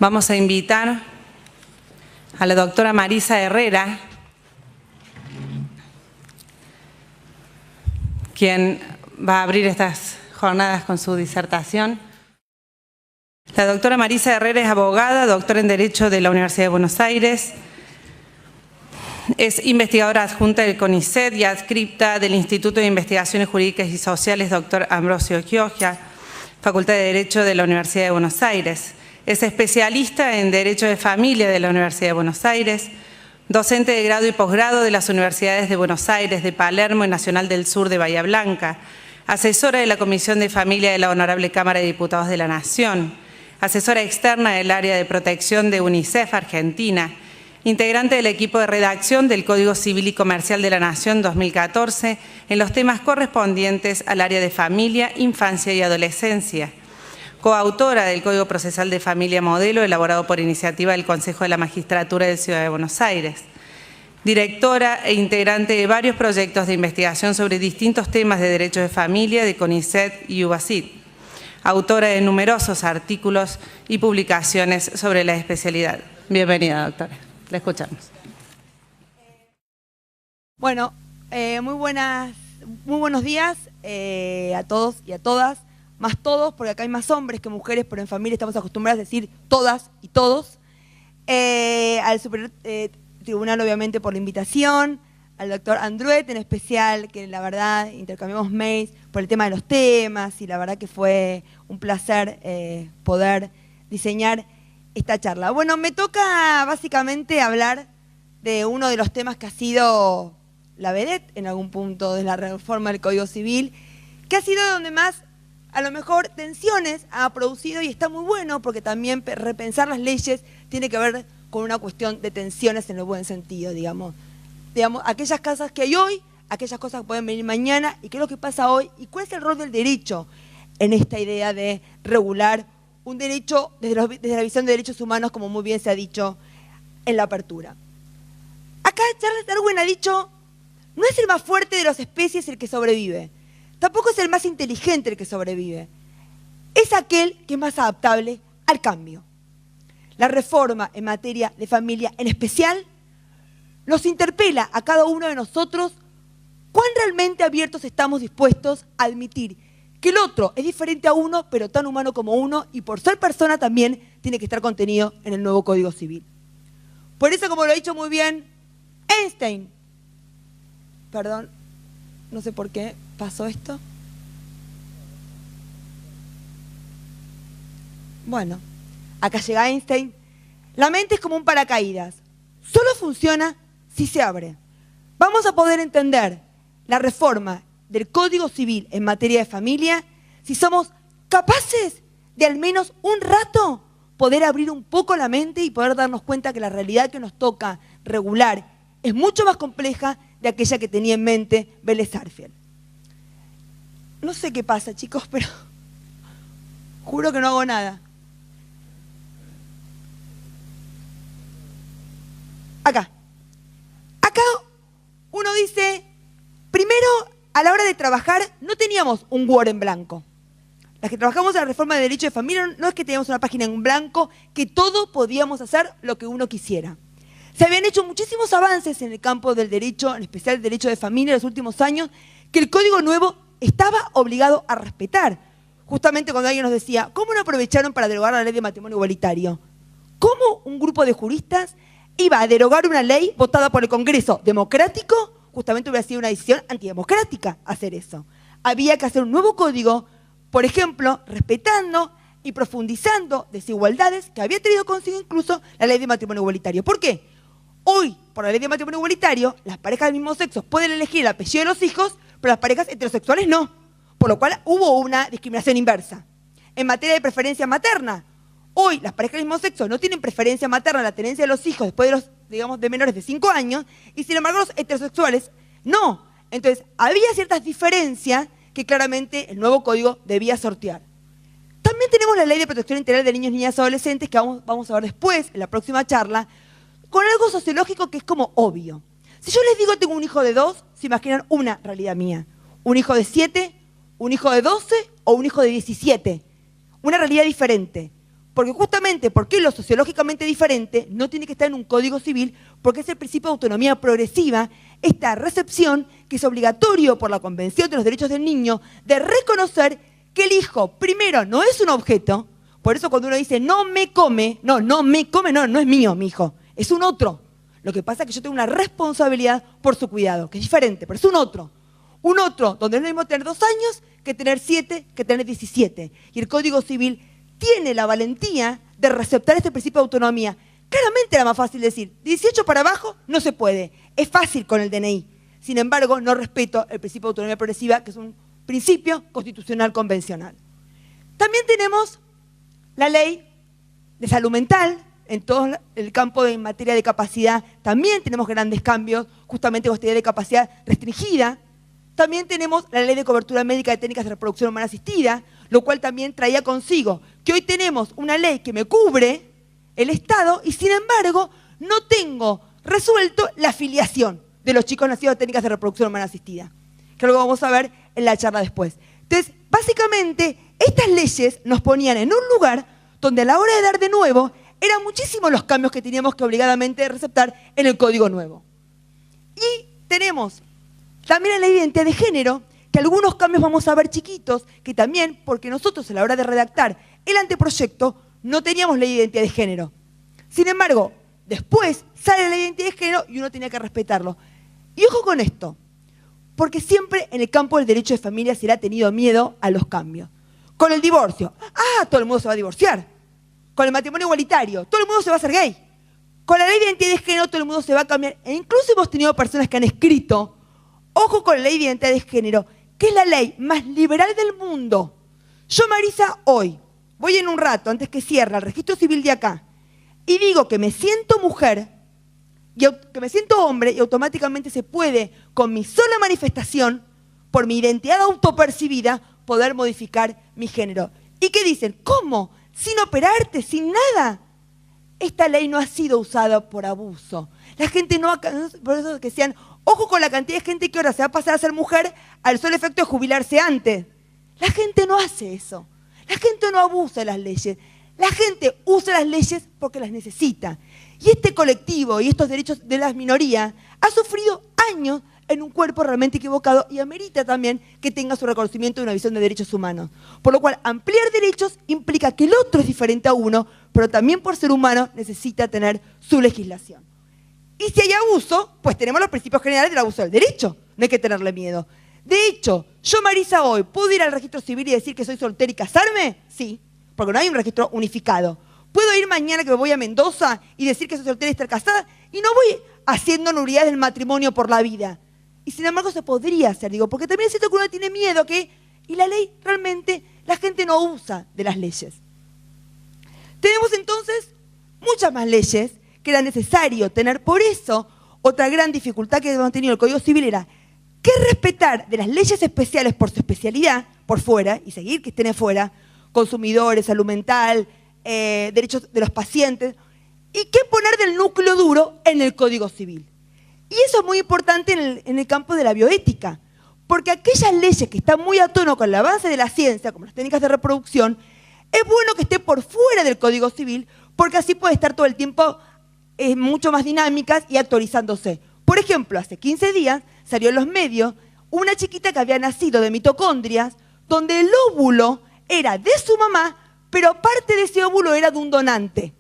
Vamos a invitar a la doctora Marisa Herrera, quien va a abrir estas jornadas con su disertación. La doctora Marisa Herrera es abogada, doctora en Derecho de la Universidad de Buenos Aires, es investigadora adjunta del CONICET y adscripta del Instituto de Investigaciones Jurídicas y Sociales Dr. Ambrosio Chioggia, Facultad de Derecho de la Universidad de Buenos Aires. Es especialista en Derecho de Familia de la Universidad de Buenos Aires, docente de grado y posgrado de las Universidades de Buenos Aires, de Palermo y Nacional del Sur de Bahía Blanca, asesora de la Comisión de Familia de la Honorable Cámara de Diputados de la Nación, asesora externa del área de protección de UNICEF Argentina, integrante del equipo de redacción del Código Civil y Comercial de la Nación 2014 en los temas correspondientes al área de familia, infancia y adolescencia, coautora del Código Procesal de Familia Modelo elaborado por iniciativa del Consejo de la Magistratura de Ciudad de Buenos Aires, directora e integrante de varios proyectos de investigación sobre distintos temas de derecho de familia de CONICET y UBACIT, autora de numerosos artículos y publicaciones sobre la especialidad. Bienvenida, doctora. La escuchamos. Bueno, muy buenos días a todos y a todas, más todos, porque acá hay más hombres que mujeres, pero en familia estamos acostumbrados a decir todas y todos. Al Superior Tribunal, obviamente, por la invitación, al doctor Andruet en especial, que la verdad intercambiamos mails por el tema de los temas, y la verdad que fue un placer poder diseñar esta charla. Bueno, me toca básicamente hablar de uno de los temas que ha sido la vedette en algún punto de la reforma del Código Civil, que ha sido donde más, a lo mejor, tensiones ha producido, y está muy bueno porque también repensar las leyes tiene que ver con una cuestión de tensiones en el buen sentido, digamos, aquellas cosas que hay hoy, aquellas cosas que pueden venir mañana, y qué es lo que pasa hoy, y cuál es el rol del derecho en esta idea de regular un derecho desde la visión de derechos humanos, como muy bien se ha dicho en la apertura. Acá Charles Darwin ha dicho, no es el más fuerte de las especies el que sobrevive, tampoco es el más inteligente el que sobrevive, es aquel que es más adaptable al cambio. La reforma en materia de familia en especial nos interpela a cada uno de nosotros cuán realmente abiertos estamos dispuestos a admitir que el otro es diferente a uno, pero tan humano como uno, y por ser persona también tiene que estar contenido en el nuevo Código Civil. Por eso, como lo ha dicho muy bien Einstein, perdón, no sé por qué pasó esto. Bueno, acá llega Einstein. La mente es como un paracaídas, solo funciona si se abre. Vamos a poder entender la reforma del Código Civil en materia de familia si somos capaces de al menos un rato poder abrir un poco la mente y poder darnos cuenta que la realidad que nos toca regular es mucho más compleja de aquella que tenía en mente Vélez Sarsfield. No sé qué pasa, chicos, pero juro que no hago nada. Acá uno dice, primero, a la hora de trabajar no teníamos un Word en blanco. Las que trabajamos en la reforma de derecho de familia no es que teníamos una página en blanco que todo podíamos hacer lo que uno quisiera. Se habían hecho muchísimos avances en el campo del derecho, en especial el derecho de familia en los últimos años, que el Código Nuevo estaba obligado a respetar. Justamente cuando alguien nos decía, ¿cómo no aprovecharon para derogar la ley de matrimonio igualitario? ¿Cómo un grupo de juristas iba a derogar una ley votada por el Congreso democrático? Justamente hubiera sido una decisión antidemocrática hacer eso. Había que hacer un nuevo código, por ejemplo, respetando y profundizando desigualdades que había tenido consigo incluso la ley de matrimonio igualitario. ¿Por qué? Hoy, por la ley de matrimonio igualitario, las parejas del mismo sexo pueden elegir el apellido de los hijos, pero las parejas heterosexuales no. Por lo cual hubo una discriminación inversa. En materia de preferencia materna, hoy las parejas del mismo sexo no tienen preferencia materna en la tenencia de los hijos después de los, digamos, de menores de 5 años, y sin embargo los heterosexuales no. Entonces, había ciertas diferencias que claramente el nuevo código debía sortear. También tenemos la Ley de Protección Integral de Niños, Niñas y Adolescentes, que vamos a ver después, en la próxima charla, con algo sociológico que es como obvio. Si yo les digo tengo un hijo de 2, se imaginan una realidad mía. Un hijo de 7, un hijo de 12 o un hijo de 17. Una realidad diferente. Porque justamente, porque lo sociológicamente diferente no tiene que estar en un código civil, porque es el principio de autonomía progresiva, esta recepción que es obligatorio por la Convención de los Derechos del Niño, de reconocer que el hijo, primero, no es un objeto. Por eso cuando uno dice, no me come, no es mío, mi hijo, es un otro. Lo que pasa es que yo tengo una responsabilidad por su cuidado, que es diferente, pero es un otro. Un otro, donde no es lo mismo tener 2 años que tener 7, que tener 17. Y el Código Civil tiene la valentía de receptar este principio de autonomía. Claramente era más fácil decir, 18 para abajo no se puede. Es fácil con el DNI. Sin embargo, no respeto el principio de autonomía progresiva, que es un principio constitucional convencional. También tenemos la ley de salud mental. En todo el campo en materia de capacidad también tenemos grandes cambios, justamente con esta idea de capacidad restringida. También tenemos la ley de cobertura médica de técnicas de reproducción humana asistida, lo cual también traía consigo que hoy tenemos una ley que me cubre el Estado y sin embargo no tengo resuelto la afiliación de los chicos nacidos de técnicas de reproducción humana asistida, que luego vamos a ver en la charla después. Entonces, básicamente, estas leyes nos ponían en un lugar donde a la hora de dar de nuevo eran muchísimos los cambios que teníamos que obligadamente receptar en el Código Nuevo. Y tenemos también la ley de identidad de género, que algunos cambios vamos a ver chiquitos, que también, porque nosotros a la hora de redactar el anteproyecto, no teníamos ley de identidad de género. Sin embargo, después sale la ley de identidad de género y uno tenía que respetarlo. Y ojo con esto, porque siempre en el campo del derecho de familia se le ha tenido miedo a los cambios. Con el divorcio, todo el mundo se va a divorciar. Con el matrimonio igualitario, todo el mundo se va a hacer gay. Con la ley de identidad de género, todo el mundo se va a cambiar. E incluso hemos tenido personas que han escrito, ojo con la ley de identidad de género, que es la ley más liberal del mundo. Yo, Marisa, hoy, voy en un rato, antes que cierre el registro civil de acá, y digo que me siento mujer, y que me siento hombre, y automáticamente se puede, con mi sola manifestación, por mi identidad autopercibida, poder modificar mi género. ¿Y qué dicen? ¿Cómo? Sin operarte, sin nada. Esta ley no ha sido usada por abuso. La gente no ha... Por eso que sean... Ojo con la cantidad de gente que ahora se va a pasar a ser mujer al solo efecto de jubilarse antes. La gente no hace eso. La gente no abusa de las leyes. La gente usa las leyes porque las necesita. Y este colectivo y estos derechos de las minorías ha sufrido años en un cuerpo realmente equivocado y amerita también que tenga su reconocimiento de una visión de derechos humanos. Por lo cual, ampliar derechos implica que el otro es diferente a uno, pero también por ser humano necesita tener su legislación. Y si hay abuso, pues tenemos los principios generales del abuso del derecho. No hay que tenerle miedo. De hecho, yo, Marisa, hoy, ¿puedo ir al registro civil y decir que soy soltera y casarme? Sí, porque no hay un registro unificado. ¿Puedo ir mañana que me voy a Mendoza y decir que soy soltera y estar casada? Y no voy haciendo nulidades del matrimonio por la vida. Y sin embargo se podría hacer, digo, porque también siento que uno tiene miedo y la ley realmente, la gente no usa de las leyes. Tenemos entonces muchas más leyes que era necesario tener. Por eso, otra gran dificultad que hemos tenido en el Código Civil era que respetar de las leyes especiales por su especialidad, por fuera, y seguir que estén afuera, consumidores, salud mental, derechos de los pacientes, y qué poner del núcleo duro en el Código Civil. Y eso es muy importante en el campo de la bioética, porque aquellas leyes que están muy a tono con el avance de la ciencia, como las técnicas de reproducción, es bueno que esté por fuera del Código Civil, porque así puede estar todo el tiempo mucho más dinámicas y actualizándose. Por ejemplo, hace 15 días salió en los medios una chiquita que había nacido de mitocondrias, donde el óvulo era de su mamá, pero parte de ese óvulo era de un donante.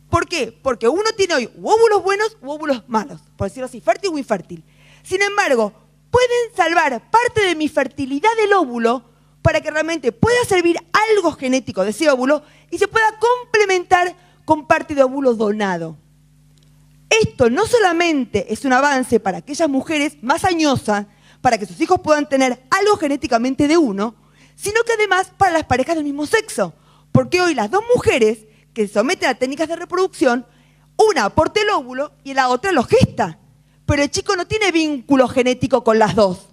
¿Por qué? Porque uno tiene hoy óvulos buenos u óvulos malos, por decirlo así, fértil o infértil. Sin embargo, pueden salvar parte de mi fertilidad del óvulo para que realmente pueda servir algo genético de ese óvulo y se pueda complementar con parte de óvulo donado. Esto no solamente es un avance para aquellas mujeres más añosas, para que sus hijos puedan tener algo genéticamente de uno, sino que además para las parejas del mismo sexo. Porque hoy las dos mujeres que se someten a técnicas de reproducción, una aporta el óvulo y la otra lo gesta. Pero el chico no tiene vínculo genético con las dos.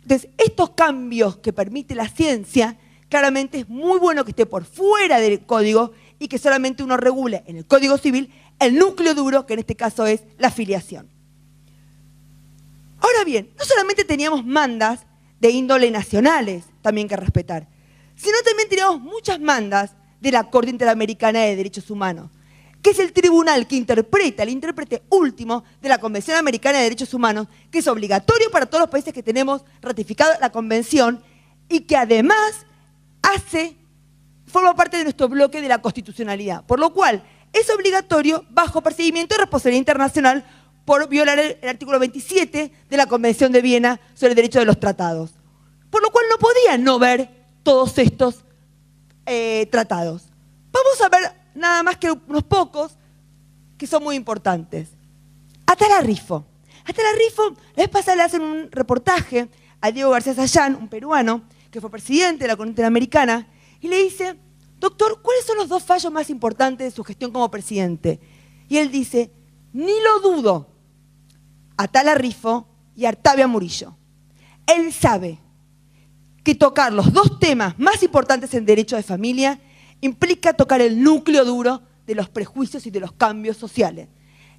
Entonces, estos cambios que permite la ciencia, claramente es muy bueno que esté por fuera del código y que solamente uno regule en el Código Civil el núcleo duro, que en este caso es la filiación. Ahora bien, no solamente teníamos mandas de índole nacionales también que respetar, sino también teníamos muchas mandas de la Corte Interamericana de Derechos Humanos, que es el tribunal que interpreta, el intérprete último de la Convención Americana de Derechos Humanos, que es obligatorio para todos los países que tenemos ratificado la Convención y que además forma parte de nuestro bloque de la constitucionalidad, por lo cual es obligatorio bajo perseguimiento de responsabilidad internacional por violar el artículo 27 de la Convención de Viena sobre el derecho de los tratados. Por lo cual no podía no ver todos estos tratados. Vamos a ver nada más que unos pocos que son muy importantes. Atala Rifo. Atala Rifo, la vez pasada le hacen un reportaje a Diego García Sayán, un peruano, que fue presidente de la Corte Interamericana, y le dice, doctor, ¿cuáles son los 2 fallos más importantes de su gestión como presidente? Y él dice, ni lo dudo, Atala Rifo y Artavia Murillo. Él sabe que tocar los 2 temas más importantes en derecho de familia implica tocar el núcleo duro de los prejuicios y de los cambios sociales.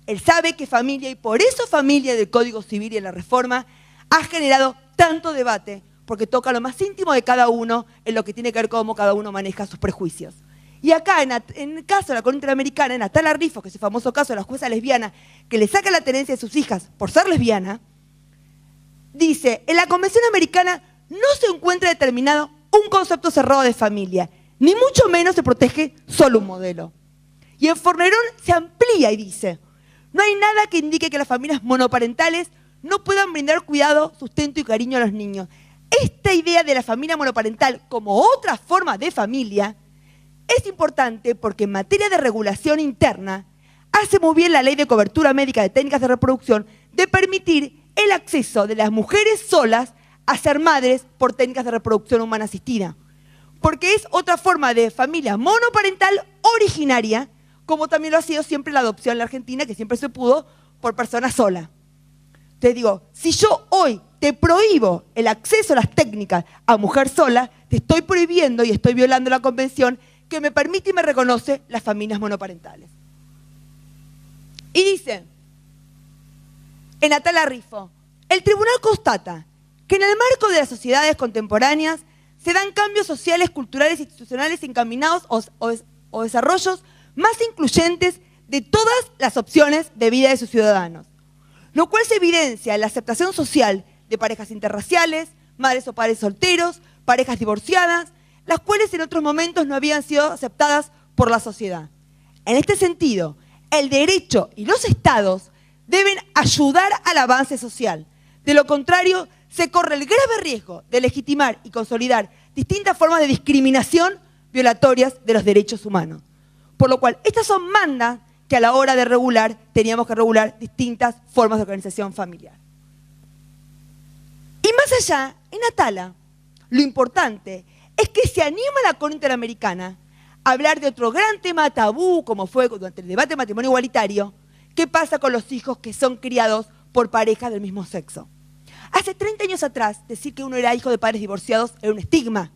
Él sabe que familia, y por eso familia del Código Civil y en la reforma, ha generado tanto debate, porque toca lo más íntimo de cada uno en lo que tiene que ver cómo cada uno maneja sus prejuicios. Y acá, en el caso de la Corte Interamericana, en Atala Rifo, que es el famoso caso de la jueza lesbiana que le saca la tenencia de sus hijas por ser lesbiana, dice, en la Convención Americana no se encuentra determinado un concepto cerrado de familia, ni mucho menos se protege solo un modelo. Y en Fornerón se amplía y dice, no hay nada que indique que las familias monoparentales no puedan brindar cuidado, sustento y cariño a los niños. Esta idea de la familia monoparental como otra forma de familia es importante porque en materia de regulación interna hace muy bien la ley de cobertura médica de técnicas de reproducción de permitir el acceso de las mujeres solas a ser madres por técnicas de reproducción humana asistida. Porque es otra forma de familia monoparental originaria, como también lo ha sido siempre la adopción en la Argentina, que siempre se pudo por persona sola. Te digo, si yo hoy te prohíbo el acceso a las técnicas a mujer sola, te estoy prohibiendo y estoy violando la convención que me permite y me reconoce las familias monoparentales. Y dice, en Atala Rifo, el tribunal constata que en el marco de las sociedades contemporáneas se dan cambios sociales, culturales e institucionales encaminados o desarrollos más incluyentes de todas las opciones de vida de sus ciudadanos, lo cual se evidencia en la aceptación social de parejas interraciales, madres o padres solteros, parejas divorciadas, las cuales en otros momentos no habían sido aceptadas por la sociedad. En este sentido, el derecho y los estados deben ayudar al avance social. De lo contrario, se corre el grave riesgo de legitimar y consolidar distintas formas de discriminación violatorias de los derechos humanos. Por lo cual, estas son mandas que a la hora de regular, teníamos que regular distintas formas de organización familiar. Y más allá, en Atala, lo importante es que se anima a la Corte Interamericana a hablar de otro gran tema tabú, como fue durante el debate de matrimonio igualitario, ¿qué pasa con los hijos que son criados por parejas del mismo sexo? Hace 30 años atrás, decir que uno era hijo de padres divorciados era un estigma.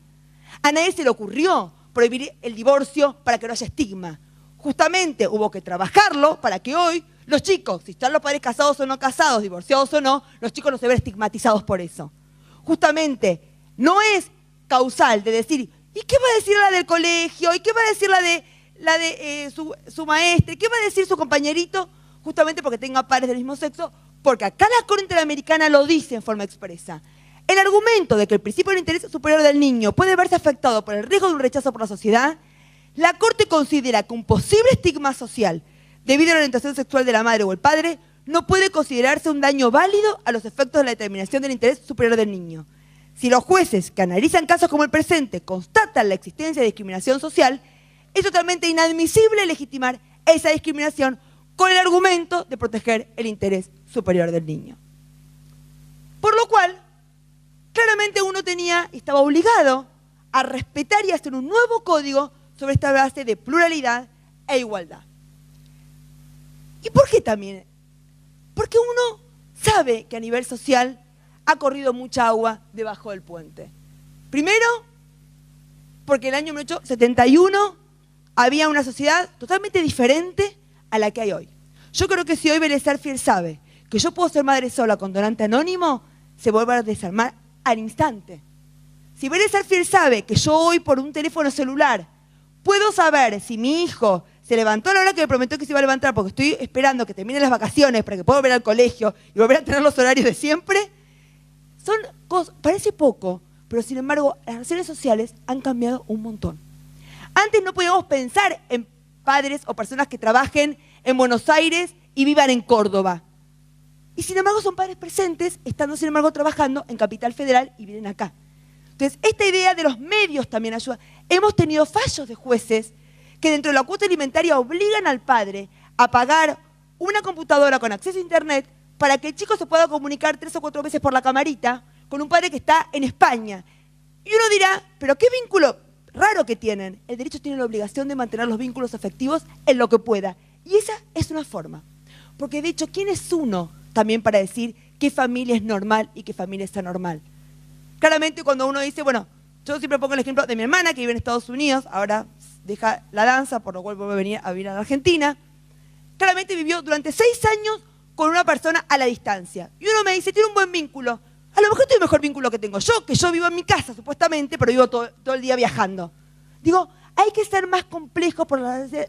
A nadie se le ocurrió prohibir el divorcio para que no haya estigma. Justamente hubo que trabajarlo para que hoy los chicos, si están los padres casados o no casados, divorciados o no, los chicos no se ven estigmatizados por eso. Justamente no es causal de decir, ¿y qué va a decir la del colegio? ¿Y qué va a decir la de su maestra? ¿Y qué va a decir su compañerito? Justamente porque tenga padres del mismo sexo, porque acá la Corte Interamericana lo dice en forma expresa. El argumento de que el principio del interés superior del niño puede verse afectado por el riesgo de un rechazo por la sociedad, la Corte considera que un posible estigma social debido a la orientación sexual de la madre o el padre no puede considerarse un daño válido a los efectos de la determinación del interés superior del niño. Si los jueces que analizan casos como el presente constatan la existencia de discriminación social, es totalmente inadmisible legitimar esa discriminación con el argumento de proteger el interés superior del niño. Por lo cual, claramente uno estaba obligado a respetar y hacer un nuevo código sobre esta base de pluralidad e igualdad. ¿Y por qué también? Porque uno sabe que a nivel social ha corrido mucha agua debajo del puente. Primero, porque en el año 1871 había una sociedad totalmente diferente a la que hay hoy. Yo creo que si hoy Vélez Sarsfield sabe que yo puedo ser madre sola con donante anónimo, se vuelve a desarmar al instante. Si Vélez Sarsfield sabe que yo hoy por un teléfono celular puedo saber si mi hijo se levantó a la hora que me prometió que se iba a levantar porque estoy esperando que terminen las vacaciones para que pueda volver al colegio y volver a tener los horarios de siempre. Son cosas, parece poco, pero sin embargo las redes sociales han cambiado un montón. Antes no podíamos pensar en padres o personas que trabajen en Buenos Aires y vivan en Córdoba. Y sin embargo son padres presentes, estando sin embargo trabajando en Capital Federal y viven acá. Entonces, esta idea de los medios también ayuda. Hemos tenido fallos de jueces que dentro de la cuota alimentaria obligan al padre a pagar una computadora con acceso a internet para que el chico se pueda comunicar 3 o 4 veces por la camarita con un padre que está en España. Y uno dirá, pero qué vínculo raro que tienen. El derecho tiene la obligación de mantener los vínculos afectivos en lo que pueda. Y esa es una forma. Porque de hecho, ¿quién es uno también para decir qué familia es normal y qué familia es anormal? Claramente cuando uno dice, bueno, yo siempre pongo el ejemplo de mi hermana que vive en Estados Unidos, ahora deja la danza, por lo cual vuelve a venir a vivir a la Argentina. Claramente vivió durante 6 años con una persona a la distancia. Y uno me dice, tiene un buen vínculo. A lo mejor tiene el mejor vínculo que tengo yo, que yo vivo en mi casa supuestamente, pero vivo todo el día viajando. Digo, hay que ser más complejos porque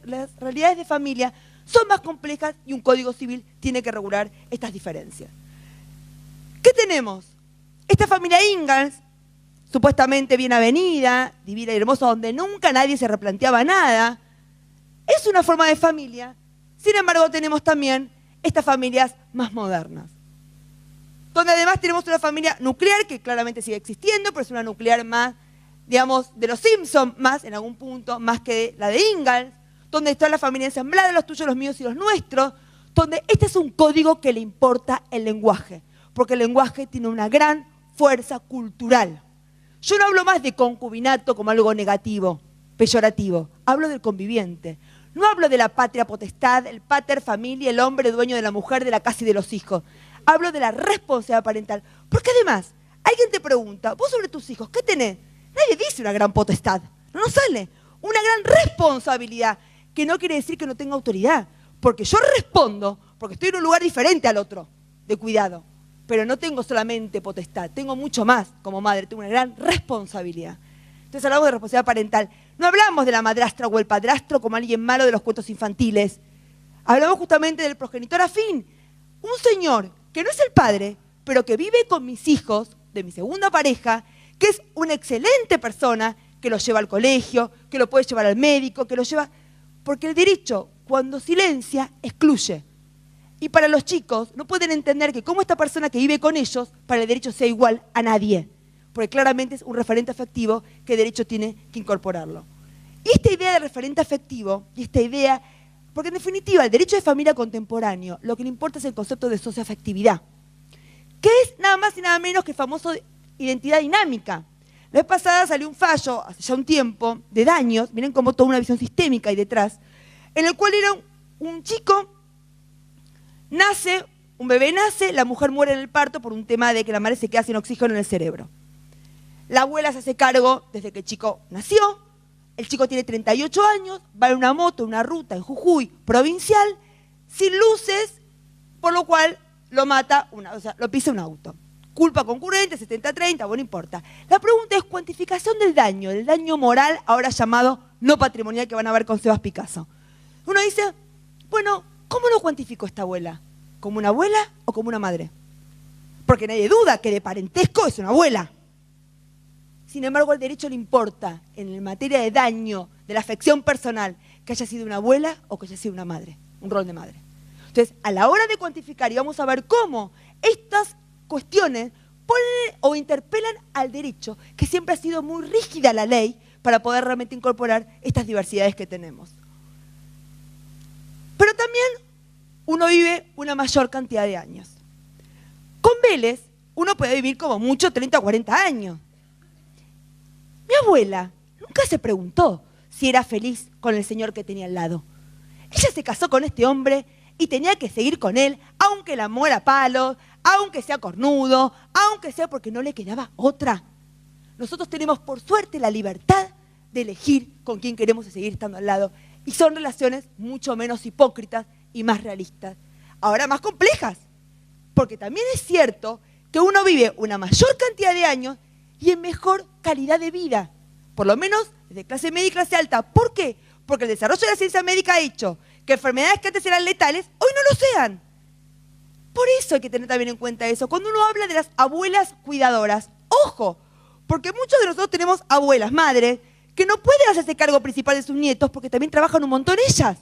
las realidades de familia son más complejas y un código civil tiene que regular estas diferencias. ¿Qué tenemos? Esta familia Ingalls, supuestamente bien avenida, divina y hermosa, donde nunca nadie se replanteaba nada, es una forma de familia. Sin embargo, tenemos también estas familias más modernas, donde además tenemos una familia nuclear que claramente sigue existiendo, pero es una nuclear más, digamos, de los Simpsons, más en algún punto, más que la de Ingalls, donde está la familia ensamblada, los tuyos, los míos y los nuestros, donde este es un código que le importa el lenguaje, porque el lenguaje tiene una gran fuerza cultural. Yo no hablo más de concubinato como algo negativo, peyorativo, hablo del conviviente. No hablo de la patria potestad, el pater familia, el hombre dueño de la mujer, de la casa y de los hijos. Hablo de la responsabilidad parental. Porque además, alguien te pregunta, vos sobre tus hijos, ¿qué tenés? Nadie dice una gran potestad, no nos sale. Una gran responsabilidad, que no quiere decir que no tenga autoridad. Porque yo respondo, porque estoy en un lugar diferente al otro, de cuidado. Pero no tengo solamente potestad, tengo mucho más como madre, tengo una gran responsabilidad. Entonces hablamos de responsabilidad parental. No hablamos de la madrastra o el padrastro como alguien malo de los cuentos infantiles. Hablamos justamente del progenitor afín. Un señor que no es el padre, pero que vive con mis hijos, de mi segunda pareja, que es una excelente persona, que lo lleva al colegio, que lo puede llevar al médico, que lo lleva... Porque el derecho, cuando silencia, excluye. Y para los chicos no pueden entender que como esta persona que vive con ellos, para el derecho sea igual a nadie. Porque claramente es un referente afectivo que el derecho tiene que incorporarlo. Y esta idea de referente afectivo, y esta idea, porque en definitiva el derecho de familia contemporáneo, lo que le importa es el concepto de socioafectividad, que es nada más y nada menos que el famoso identidad dinámica. La vez pasada salió un fallo, hace ya un tiempo, de daños, miren cómo toda una visión sistémica hay detrás, en el cual era un chico... Nace, un bebé nace, la mujer muere en el parto por un tema de que la madre se queda sin oxígeno en el cerebro. La abuela se hace cargo desde que el chico nació, el chico tiene 38 años, va en una moto, una ruta en Jujuy, provincial, sin luces, por lo cual lo mata, lo pisa un auto. Culpa concurrente, 70-30, bueno, no importa. La pregunta es cuantificación del daño moral, ahora llamado no patrimonial, que van a ver con Sebas Picasso. Uno dice, bueno, ¿cómo lo cuantificó esta abuela? ¿Como una abuela o como una madre? Porque nadie duda que de parentesco es una abuela. Sin embargo, al derecho le importa, en materia de daño, de la afección personal, que haya sido una abuela o que haya sido una madre, un rol de madre. Entonces, a la hora de cuantificar, y vamos a ver cómo estas cuestiones ponen o interpelan al derecho, que siempre ha sido muy rígida la ley para poder realmente incorporar estas diversidades que tenemos. Pero también uno vive una mayor cantidad de años. Con Vélez, uno puede vivir como mucho 30 o 40 años. Mi abuela nunca se preguntó si era feliz con el señor que tenía al lado. Ella se casó con este hombre y tenía que seguir con él, aunque la muera a palos, aunque sea cornudo, aunque sea porque no le quedaba otra. Nosotros tenemos, por suerte, la libertad de elegir con quién queremos seguir estando al lado. Y son relaciones mucho menos hipócritas y más realistas. Ahora más complejas, porque también es cierto que uno vive una mayor cantidad de años y en mejor calidad de vida. Por lo menos desde clase media y clase alta. ¿Por qué? Porque el desarrollo de la ciencia médica ha hecho que enfermedades que antes eran letales, hoy no lo sean. Por eso hay que tener también en cuenta eso. Cuando uno habla de las abuelas cuidadoras, ¡ojo! Porque muchos de nosotros tenemos abuelas, madres, que no pueden hacerse cargo principal de sus nietos porque también trabajan un montón ellas.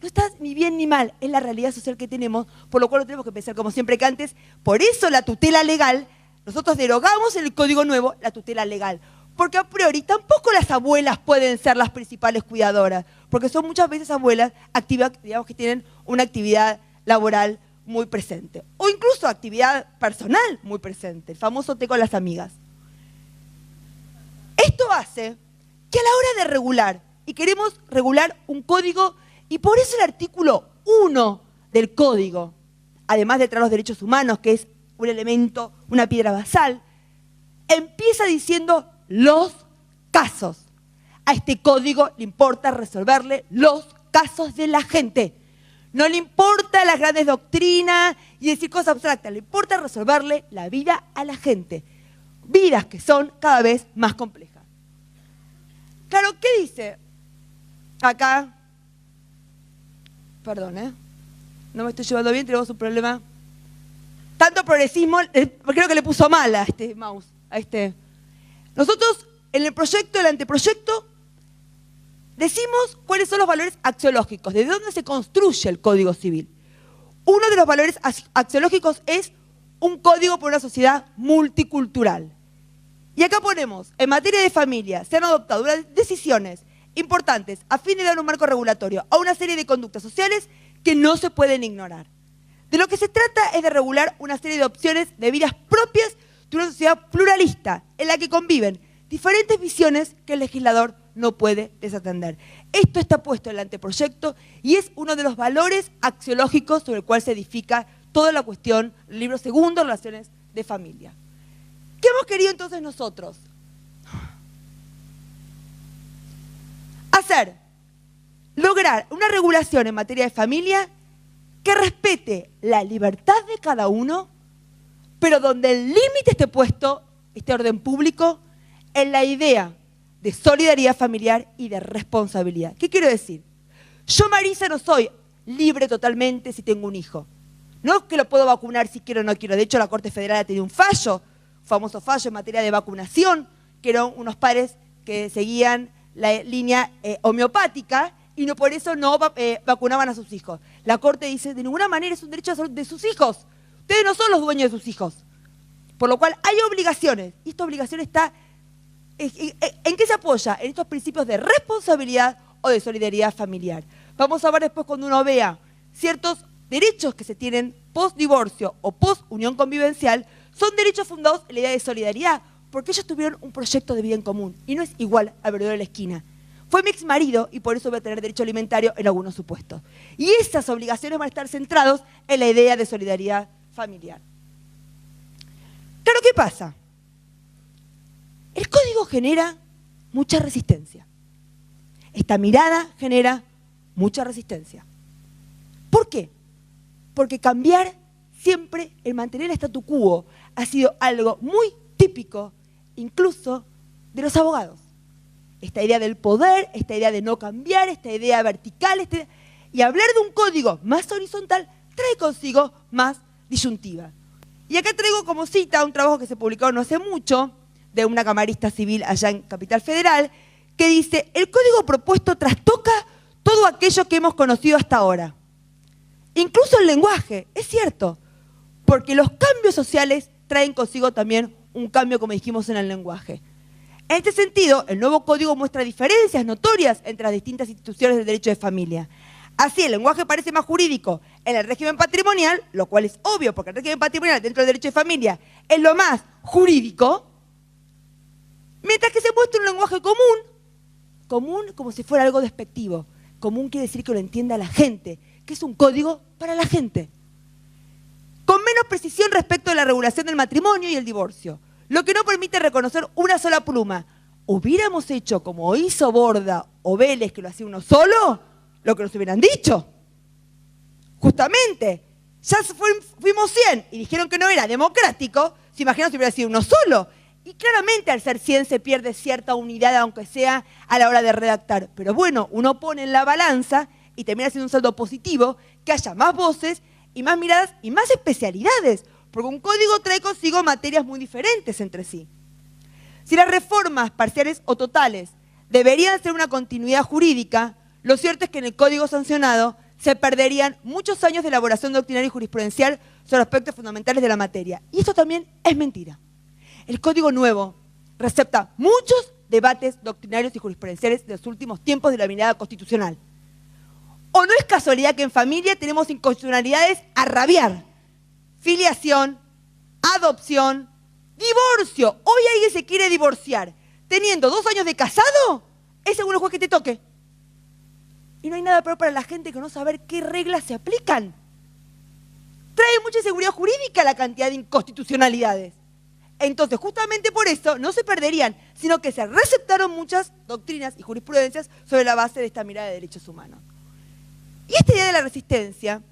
No está ni bien ni mal, es la realidad social que tenemos, por lo cual lo tenemos que pensar como siempre que antes. Por eso la tutela legal, nosotros derogamos en el Código Nuevo la tutela legal. Porque a priori tampoco las abuelas pueden ser las principales cuidadoras, porque son muchas veces abuelas activas, digamos, que tienen una actividad laboral muy presente, o incluso actividad personal muy presente, el famoso té con las amigas. Esto hace que a la hora de regular, y queremos regular un código, y por eso el artículo 1 del código, además de traer los derechos humanos, que es un elemento, una piedra basal, empieza diciendo los casos. A este código le importa resolverle los casos de la gente. No le importa las grandes doctrinas y decir cosas abstractas, le importa resolverle la vida a la gente. Vidas que son cada vez más complejas. Claro, ¿qué dice acá? Perdón, no me estoy llevando bien, tenemos un problema. Tanto progresismo, creo que le puso mal a este mouse, a este. Nosotros, en el proyecto, el anteproyecto, decimos cuáles son los valores axiológicos, de dónde se construye el Código Civil. Uno de los valores axiológicos es un código por una sociedad multicultural. Y acá ponemos, en materia de familia, se han adoptado unas decisiones importantes a fin de dar un marco regulatorio a una serie de conductas sociales que no se pueden ignorar. De lo que se trata es de regular una serie de opciones de vidas propias de una sociedad pluralista en la que conviven diferentes visiones que el legislador no puede desatender. Esto está puesto en el anteproyecto y es uno de los valores axiológicos sobre el cual se edifica toda la cuestión, el libro segundo, relaciones de familia. ¿Qué hemos querido entonces nosotros? Hacer, lograr una regulación en materia de familia que respete la libertad de cada uno, pero donde el límite esté puesto, este orden público, en la idea de solidaridad familiar y de responsabilidad. ¿Qué quiero decir? Yo, Marisa, no soy libre totalmente si tengo un hijo. No es que lo puedo vacunar si quiero o no quiero. De hecho, la Corte Federal ha tenido un fallo, famoso fallo en materia de vacunación, que eran unos padres que seguían la línea homeopática y no por eso no vacunaban a sus hijos. La Corte dice, de ninguna manera es un derecho de sus hijos. Ustedes no son los dueños de sus hijos. Por lo cual hay obligaciones. Y esta obligación está... ¿En qué se apoya? En estos principios de responsabilidad o de solidaridad familiar. Vamos a ver después cuando uno vea ciertos derechos que se tienen post-divorcio o post-unión convivencial, son derechos fundados en la idea de solidaridad, porque ellos tuvieron un proyecto de vida en común y no es igual al verdadero de la esquina. Fue mi ex marido y por eso voy a tener derecho alimentario en algunos supuestos. Y esas obligaciones van a estar centrados en la idea de solidaridad familiar. Claro, ¿qué pasa? El código genera mucha resistencia. Esta mirada genera mucha resistencia. ¿Por qué? Porque cambiar siempre, el mantener el statu quo, ha sido algo muy típico, incluso de los abogados. Esta idea del poder, esta idea de no cambiar, esta idea vertical, y hablar de un código más horizontal trae consigo más disyuntiva. Y acá traigo como cita un trabajo que se publicó no hace mucho, de una camarista civil allá en Capital Federal, que dice, el código propuesto trastoca todo aquello que hemos conocido hasta ahora. Incluso el lenguaje, es cierto, porque los cambios sociales traen consigo también un cambio, como dijimos, en el lenguaje. En este sentido, el nuevo código muestra diferencias notorias entre las distintas instituciones del derecho de familia. Así, el lenguaje parece más jurídico en el régimen patrimonial, lo cual es obvio, porque el régimen patrimonial dentro del derecho de familia es lo más jurídico, mientras que se muestra un lenguaje común como si fuera algo despectivo. Común quiere decir que lo entienda la gente, que es un código para la gente. Con menos precisión respecto a la regulación del matrimonio y el divorcio, lo que no permite reconocer una sola pluma. ¿Hubiéramos hecho como hizo Borda o Vélez, que lo hacía uno solo? Lo que nos hubieran dicho. Justamente, ya fuimos 100 y dijeron que no era democrático, se imaginan si hubiera sido uno solo. Y claramente al ser 100 se pierde cierta unidad, aunque sea a la hora de redactar. Pero bueno, uno pone en la balanza y termina siendo un saldo positivo, que haya más voces y más miradas y más especialidades, porque un código trae consigo materias muy diferentes entre sí. Si las reformas parciales o totales deberían ser una continuidad jurídica, lo cierto es que en el código sancionado se perderían muchos años de elaboración doctrinaria y jurisprudencial sobre aspectos fundamentales de la materia. Y esto también es mentira. El código nuevo recepta muchos debates doctrinarios y jurisprudenciales de los últimos tiempos de la mirada constitucional. ¿O no es casualidad que en familia tenemos inconstitucionalidades a rabiar? Filiación, adopción, divorcio. Hoy alguien se quiere divorciar teniendo 2 años de casado, es según el juez que te toque. Y no hay nada peor para la gente que no saber qué reglas se aplican. Trae mucha inseguridad jurídica la cantidad de inconstitucionalidades. Entonces, justamente por eso, no se perderían, sino que se receptaron muchas doctrinas y jurisprudencias sobre la base de esta mirada de derechos humanos. Y esta idea de la resistencia,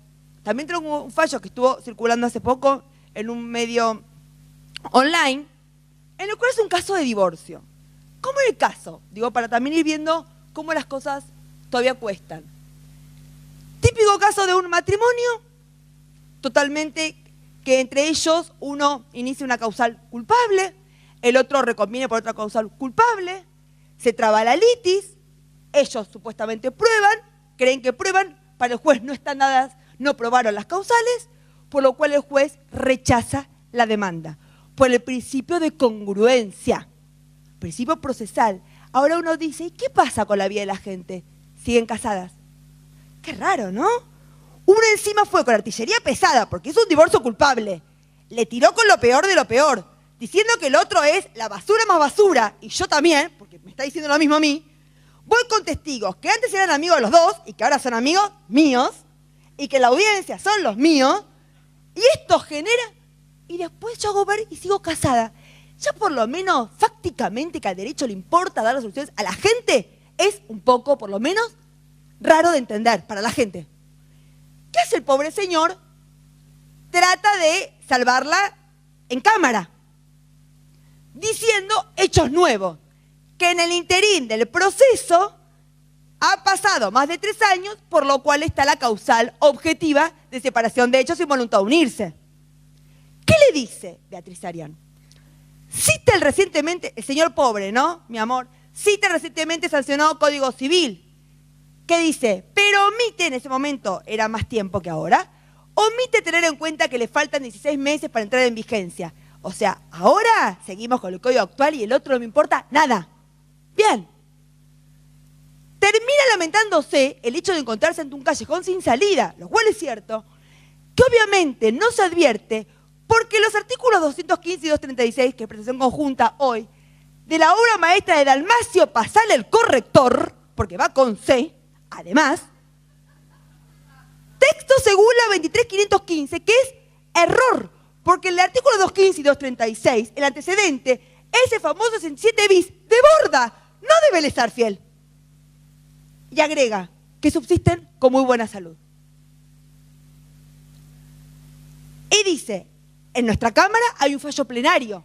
también tengo un fallo que estuvo circulando hace poco en un medio online, en el cual es un caso de divorcio. ¿Cómo es el caso? Digo, para también ir viendo cómo las cosas todavía cuestan. Típico caso de un matrimonio, totalmente que entre ellos uno inicia una causal culpable, el otro reconviene por otra causal culpable, se traba la litis, ellos supuestamente prueban, creen que prueban, para el juez no están dadas, no probaron las causales, por lo cual el juez rechaza la demanda, por el principio de congruencia, principio procesal. Ahora uno dice, ¿y qué pasa con la vida de la gente? ¿Siguen casadas? Qué raro, ¿no? Uno encima fue con artillería pesada, porque es un divorcio culpable. Le tiró con lo peor de lo peor, diciendo que el otro es la basura más basura, y yo también, porque me está diciendo lo mismo a mí. Voy con testigos que antes eran amigos de los dos y que ahora son amigos míos, y que la audiencia son los míos, y esto genera, y después yo hago ver y sigo casada. Ya por lo menos, fácticamente, que al derecho le importa dar las soluciones a la gente, es un poco, por lo menos, raro de entender para la gente. ¿Qué hace el pobre señor? Trata de salvarla en cámara, diciendo hechos nuevos, que en el interín del proceso ha pasado más de 3 años, por lo cual está la causal objetiva de separación de hechos y voluntad de unirse. ¿Qué le dice Beatriz Arián? Cita el recientemente, el señor pobre, ¿no? Mi amor, cita el recientemente sancionado Código Civil, que dice, pero omite, en ese momento era más tiempo que ahora, omite tener en cuenta que le faltan 16 meses para entrar en vigencia. O sea, ahora seguimos con el código actual y el otro no me importa nada. Bien. Termina lamentándose el hecho de encontrarse ante un callejón sin salida, lo cual es cierto, que obviamente no se advierte porque los artículos 215 y 236, que es presentación conjunta hoy, de la obra maestra de Dalmacio Pasale el corrector, porque va con C, además, texto según la 23.515, que es error, porque en el artículo 215 y 236, el antecedente, ese famoso 67 bis, de Borda, no de Vélez Sarsfield. Y agrega que subsisten con muy buena salud. Y dice, en nuestra Cámara hay un fallo plenario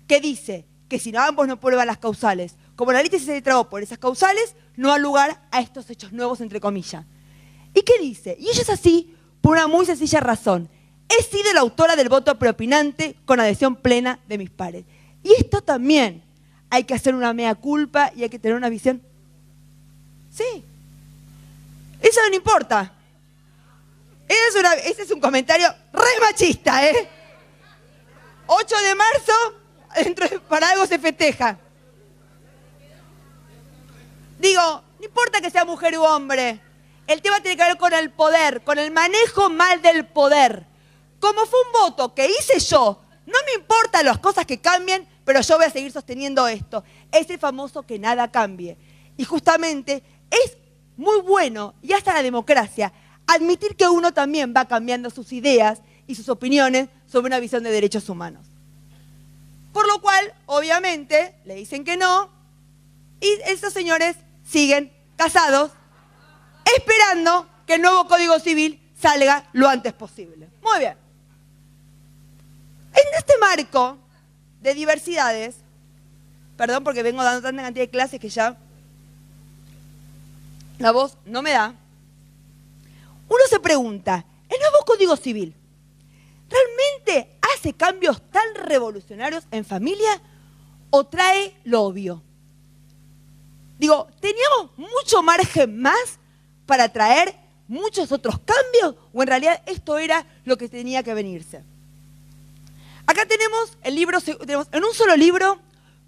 que dice que si ambos no prueban las causales, como la litis se trabó por esas causales, no ha lugar a estos hechos nuevos, entre comillas. ¿Y qué dice? Y ella es así por una muy sencilla razón. He sido la autora del voto preopinante con adhesión plena de mis pares. Y esto también hay que hacer una mea culpa y hay que tener una visión. Sí. Eso no importa. Ese es un comentario re machista, ¿eh? 8 de marzo, para algo se festeja. Digo, no importa que sea mujer u hombre. El tema tiene que ver con el poder, con el manejo mal del poder. Como fue un voto que hice yo, no me importan las cosas que cambien, pero yo voy a seguir sosteniendo esto. Es el famoso que nada cambie. Y justamente es muy bueno, y hasta la democracia, admitir que uno también va cambiando sus ideas y sus opiniones sobre una visión de derechos humanos. Por lo cual, obviamente, le dicen que no, y estos señores siguen casados, esperando que el nuevo Código Civil salga lo antes posible. Muy bien. En este marco, de diversidades, perdón porque vengo dando tanta cantidad de clases que ya la voz no me da, uno se pregunta, ¿el nuevo Código Civil realmente hace cambios tan revolucionarios en familia o trae lo obvio? Digo, ¿teníamos mucho margen más para traer muchos otros cambios o en realidad esto era lo que tenía que venirse? Acá tenemos el libro, en un solo libro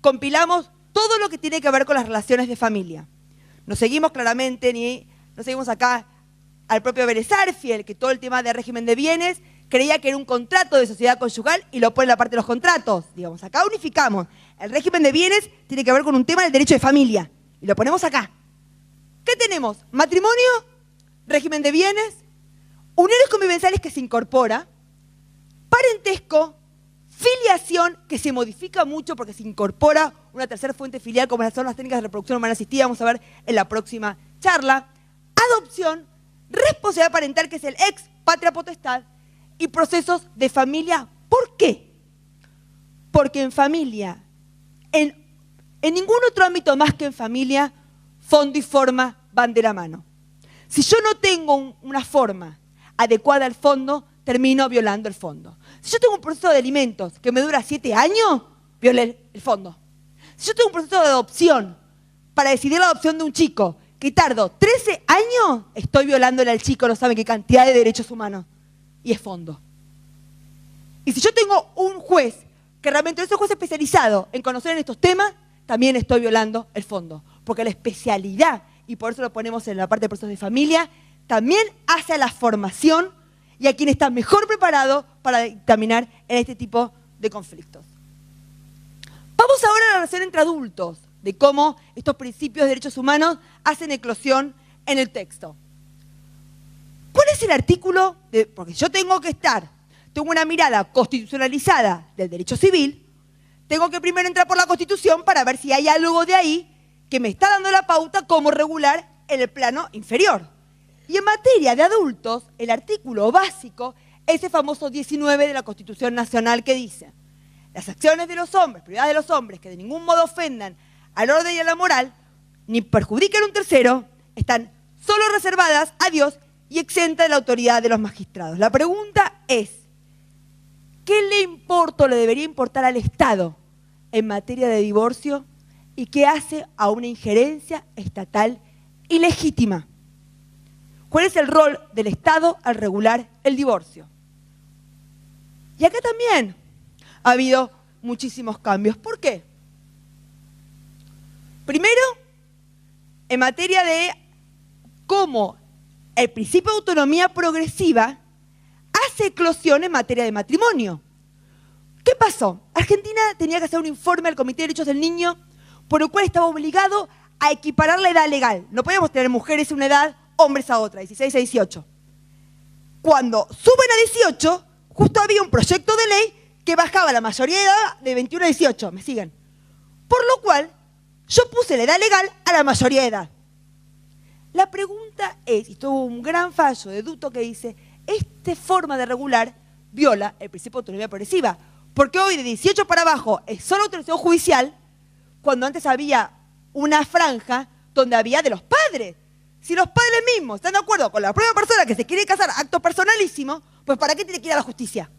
compilamos todo lo que tiene que ver con las relaciones de familia. No seguimos claramente, no seguimos acá al propio Vélez Sarsfield, que todo el tema de régimen de bienes creía que era un contrato de sociedad conyugal y lo pone en la parte de los contratos. Digamos, acá unificamos. El régimen de bienes tiene que ver con un tema del derecho de familia y lo ponemos acá. ¿Qué tenemos? Matrimonio, régimen de bienes, uniones convivenciales que se incorpora, parentesco, filiación que se modifica mucho porque se incorpora una tercera fuente filial como son las técnicas de reproducción humana asistida, vamos a ver en la próxima charla, adopción, responsabilidad parental que es el ex patria potestad y procesos de familia. ¿Por qué? Porque en familia, en ningún otro ámbito más que en familia, fondo y forma van de la mano. Si yo no tengo una forma adecuada al fondo, termino violando el fondo. Si yo tengo un proceso de alimentos que me dura 7 años, violé el fondo. Si yo tengo un proceso de adopción para decidir la adopción de un chico que tardo 13 años, estoy violándole al chico, no saben qué cantidad de derechos humanos. Y es fondo. Y si yo tengo un juez que realmente es un juez especializado en conocer en estos temas, también estoy violando el fondo. Porque la especialidad, y por eso lo ponemos en la parte de procesos de familia, también hace a la formación y a quien está mejor preparado para dictaminar en este tipo de conflictos. Vamos ahora a la relación entre adultos, de cómo estos principios de derechos humanos hacen eclosión en el texto. ¿Cuál es el artículo? Porque yo tengo una mirada constitucionalizada del derecho civil, tengo que primero entrar por la Constitución para ver si hay algo de ahí que me está dando la pauta cómo regular en el plano inferior. Y en materia de adultos, el artículo básico es el famoso 19 de la Constitución Nacional que dice: las acciones de los hombres, privadas de los hombres, que de ningún modo ofendan al orden y a la moral, ni perjudiquen a un tercero, están solo reservadas a Dios y exentas de la autoridad de los magistrados. La pregunta es, ¿qué le importa o le debería importar al Estado en materia de divorcio y qué hace a una injerencia estatal ilegítima? ¿Cuál es el rol del Estado al regular el divorcio? Y acá también ha habido muchísimos cambios. ¿Por qué? Primero, en materia de cómo el principio de autonomía progresiva hace eclosión en materia de matrimonio. ¿Qué pasó? Argentina tenía que hacer un informe al Comité de Derechos del Niño por el cual estaba obligado a equiparar la edad legal. No podíamos tener mujeres a una edad, hombres a otra, 16 a 18. Cuando suben a 18, justo había un proyecto de ley que bajaba la mayoría de edad de 21 a 18, ¿me siguen? Por lo cual, yo puse la edad legal a la mayoría de edad. La pregunta es, y tuvo un gran fallo de Duto que dice, esta forma de regular viola el principio de autonomía progresiva, porque hoy de 18 para abajo es solo autorización judicial, cuando antes había una franja donde había de los padres. Si los padres mismos están de acuerdo con la propia persona que se quiere casar, acto personalísimo, pues ¿para qué tiene que ir a la justicia?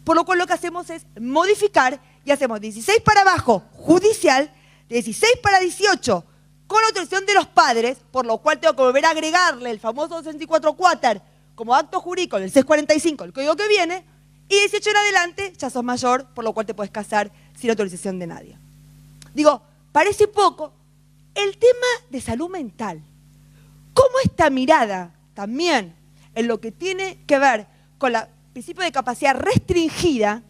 Por lo cual lo que hacemos es modificar y hacemos 16 para abajo judicial, 16 para 18 con la autorización de los padres, por lo cual tengo que volver a agregarle el famoso 64 cuáter como acto jurídico del 645, el código que viene, y 18 en adelante ya sos mayor, por lo cual te puedes casar sin autorización de nadie. Digo, parece poco, el tema de salud mental. ¿Cómo esta mirada también en lo que tiene que ver con el principio de capacidad restringida?